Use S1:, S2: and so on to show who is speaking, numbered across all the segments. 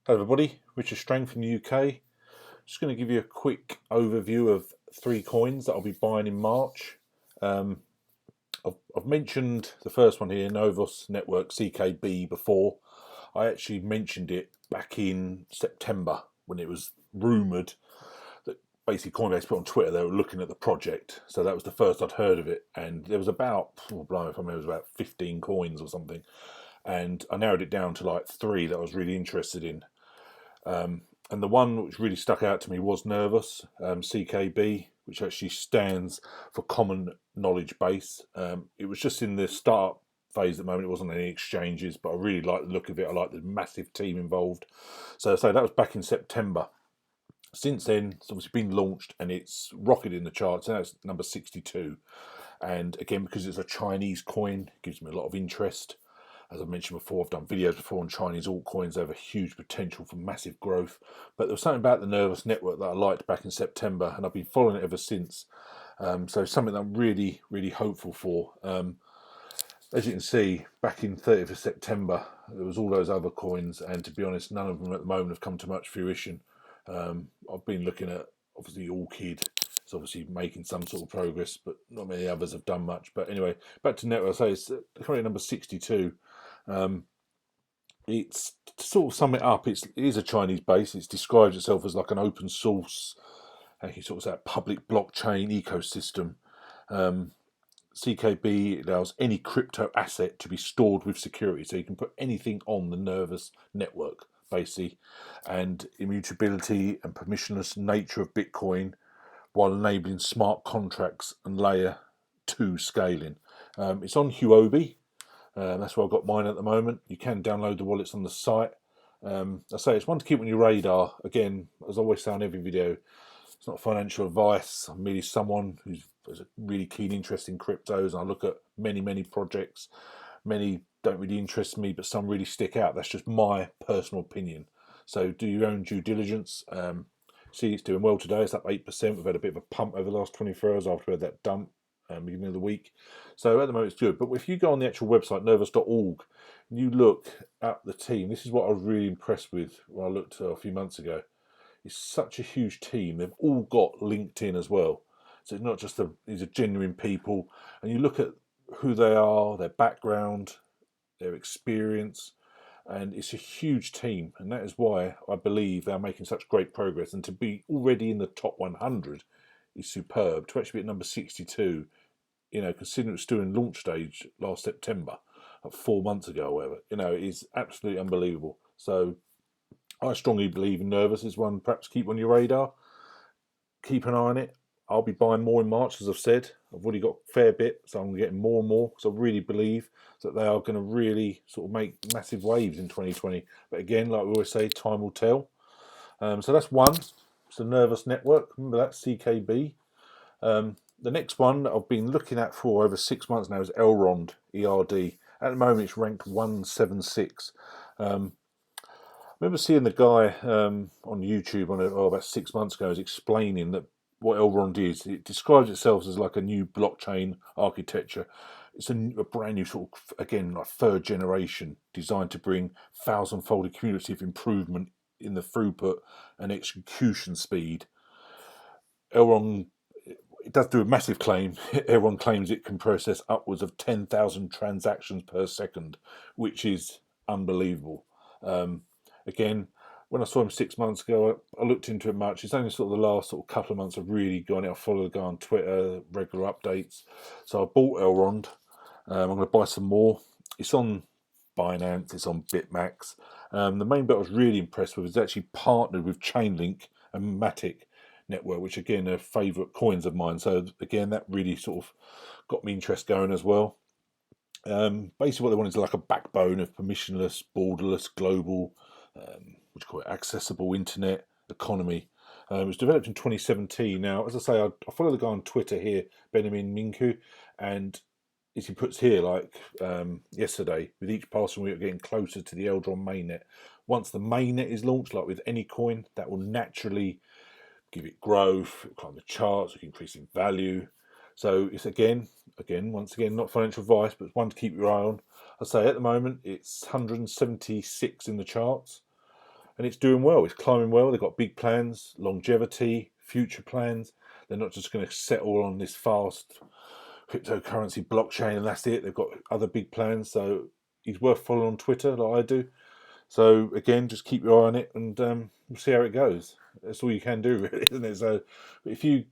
S1: Hello everybody, Richard STRANG from the UK. Just going to give you a quick overview of 3 coins that I'll be buying in March. I've mentioned the first one here, Nervos Network, CKB, before. I actually mentioned it back in September when it was rumoured that basically Coinbase put on Twitter they were looking at the project. So that was the first I'd heard of it, and there was about, if I remember, it was about 15 coins or something, and I narrowed it down to like 3 that I was really interested in. And the one which really stuck out to me was Nervos, CKB, which actually stands for Common Knowledge Base. It was just in the start phase at the moment. It wasn't any exchanges, but I really like the look of it. I like the massive team involved. So that was back in September. Since then, it's obviously been launched and it's rocketed in the charts. Now it's number 62. And again, because it's a Chinese coin, it gives me a lot of interest. As I mentioned before, I've done videos before on Chinese altcoins. They have a huge potential for massive growth. But there was something about the Nervos Network that I liked back in September, and I've been following it ever since. So something that I'm really, really hopeful for. As you can see, back in 30th of September, there was all those other coins, and to be honest, none of them at the moment have come to much fruition. I've been looking at, obviously, Orchid. It's obviously making some sort of progress, but not many others have done much. But anyway, back to Network. So it's currently number 62. It's, to sort of sum it up, it is a Chinese base. It describes itself as like an open source, you sort of say, public blockchain ecosystem. CKB allows any crypto asset to be stored with security, so you can put anything on the Nervos Network, basically, and immutability and permissionless nature of Bitcoin, while enabling smart contracts and layer 2 scaling. It's on Huobi. That's where I've got mine at the moment. You can download the wallets on the site. I say it's one to keep on your radar. Again, as I always say on every video, it's not financial advice. I'm merely someone who has a really keen interest in cryptos. I look at many, many projects. Many don't really interest me, but some really stick out. That's just my personal opinion. So do your own due diligence. See, it's doing well today. It's up 8%. We've had a bit of a pump over the last 24 hours after we had that dump beginning of the week. So at the moment it's good. But if you go on the actual website, nervos.org, and you look at the team, this is what I was really impressed with when I looked a few months ago. It's such a huge team. They've all got LinkedIn as well. So it's not just these are genuine people. And you look at who they are, their background, their experience, and it's a huge team. And that is why I believe they're making such great progress. And to be already in the top 100 is superb. To actually be at number 62, considering it was still in launch stage last September, like 4 months ago or whatever, it is absolutely unbelievable. So I strongly believe in Nervos is one perhaps keep on your radar. Keep an eye on it. I'll be buying more in March, as I've said. I've already got a fair bit, so I'm getting more and more, because I really believe that they are going to really sort of make massive waves in 2020. But again, like we always say, time will tell. So that's one. It's the Nervos Network. Remember that, CKB. The next one that I've been looking at for over 6 months now is Elrond, ERD. At the moment, it's ranked 176. I remember seeing the guy on YouTube about 6 months ago is explaining that what Elrond is. It describes itself as like a new blockchain architecture. It's a brand new sort of, again, like 3rd generation, designed to bring 1,000-fold cumulative improvement in the throughput and execution speed. Elrond, it does do a massive claim. Elrond claims it can process upwards of 10,000 transactions per second, which is unbelievable. Again, when I saw him 6 months ago, I looked into it much. It's only sort of the last sort of couple of months I've really gone out, follow the guy on Twitter, regular updates. So I bought Elrond. I'm going to buy some more. It's on Binance, it's on Bitmax. The main bit I was really impressed with is actually partnered with Chainlink and Matic Network, which again are favourite coins of mine. So again, that really sort of got me interest going as well. Basically what they want is like a backbone of permissionless, borderless, global, what you call it, accessible internet economy. It was developed in 2017. Now, as I say, I follow the guy on Twitter here, Benjamin Minku, and as he puts here, like yesterday, with each passing week, we're getting closer to the Elrond mainnet. Once the mainnet is launched, like with any coin, that will naturally give it growth, climb the charts, increase in value. So it's once again, not financial advice, but one to keep your eye on. I say at the moment it's 176 in the charts. and it's doing well. It's climbing well. They've got big plans, longevity, future plans. They're not just going to settle on this fast cryptocurrency blockchain and that's it. They've got other big plans. So he's worth following on Twitter like I do. So again, just keep your eye on it, and we'll see how it goes. That's all you can do, really, isn't it? So if you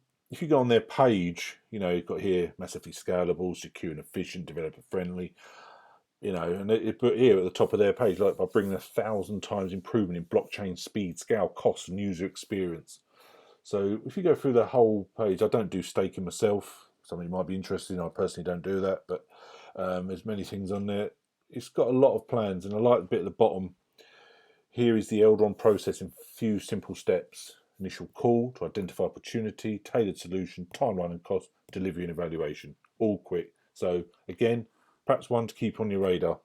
S1: go on their page, you know, you've got here massively scalable, secure and efficient, developer friendly. You know, and it put here at the top of their page, like by bringing 1,000 times improvement in blockchain speed, scale, cost, and user experience. So if you go through the whole page, I don't do staking myself. Something you might be interested in. I personally don't do that, but there's many things on there. It's got a lot of plans, and I like the bit at the bottom. Here is the Elrond process in few simple steps. Initial call to identify opportunity, tailored solution, timeline and cost, delivery and evaluation. All quick. So again, perhaps one to keep on your radar.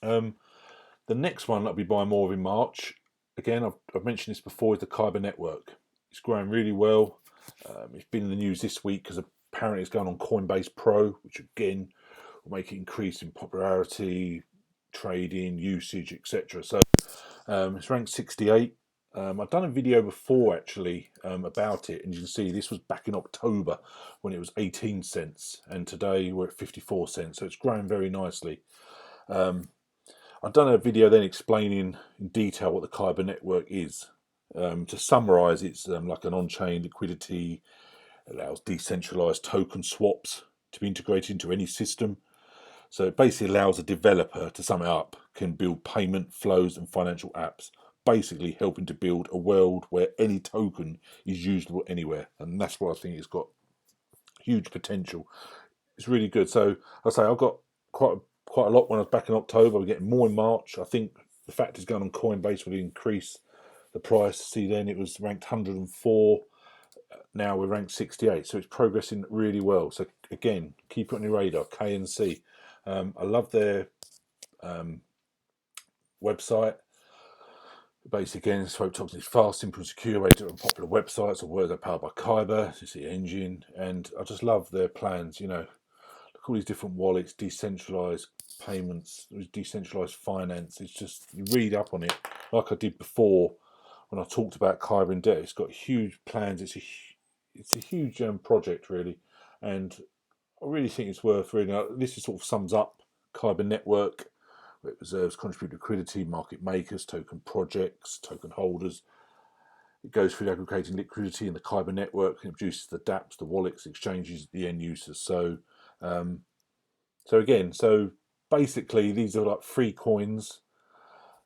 S1: The next one I'll be buying more of in March. Again, I've mentioned this before, is the Kyber Network. It's growing really well. It's been in the news this week because apparently it's going on Coinbase Pro, which again will make it increase in popularity, trading, usage, etc. So it's ranked 68. I've done a video before actually about it, and you can see this was back in October when it was 18 cents, and today we're at 54 cents. So it's growing very nicely. I've done a video then explaining in detail what the Kyber Network is. To summarise, it's like an on-chain liquidity, allows decentralised token swaps to be integrated into any system. So it basically allows a developer, to sum it up, can build payment flows and financial apps, basically helping to build a world where any token is usable anywhere. And that's what I think it's got huge potential. It's really good. So I say I've got quite a lot when I was back in October. We're getting more in March. I think the fact it's going on Coinbase will increase the price. See, then it was ranked 104. Now we're ranked 68. So it's progressing really well. So again, keep it on your radar. KNC. I love their website. Basically, again, Swope Talks is fast, simple, and secure way to run popular websites or words are powered by Kyber. It's the engine, and I just love their plans. You know, look all these different wallets, decentralized payments, decentralized finance. It's just, you read up on it like I did before when I talked about Kyber in depth. It's got huge plans. It's a huge project really, and I really think it's worth reading. This sort of sums up Kyber Network. It reserves contributed liquidity, market makers, token projects, token holders. It goes through aggregating liquidity in the Kyber network and produces the dApps, the wallets, exchanges, the end users. So, so basically, these are like free coins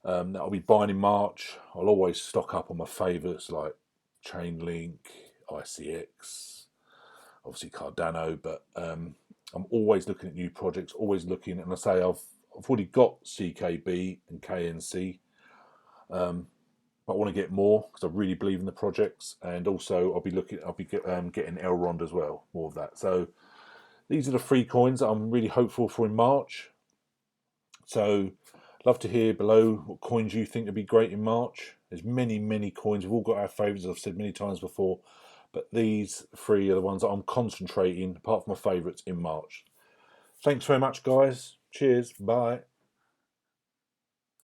S1: that I'll be buying in March. I'll always stock up on my favourites like Chainlink, ICX, obviously Cardano, but I'm always looking at new projects, always looking, and I say I've already got CKB and KNC, but I want to get more because I really believe in the projects, and also I'll be getting Elrond as well, more of that. So these are the free coins that I'm really hopeful for in March. So love to hear below what coins you think would be great in March. There's many coins. We've all got our favourites, as I've said many times before, but these three are the ones that I'm concentrating, apart from my favourites, in March. Thanks very much, guys. Cheers. Bye.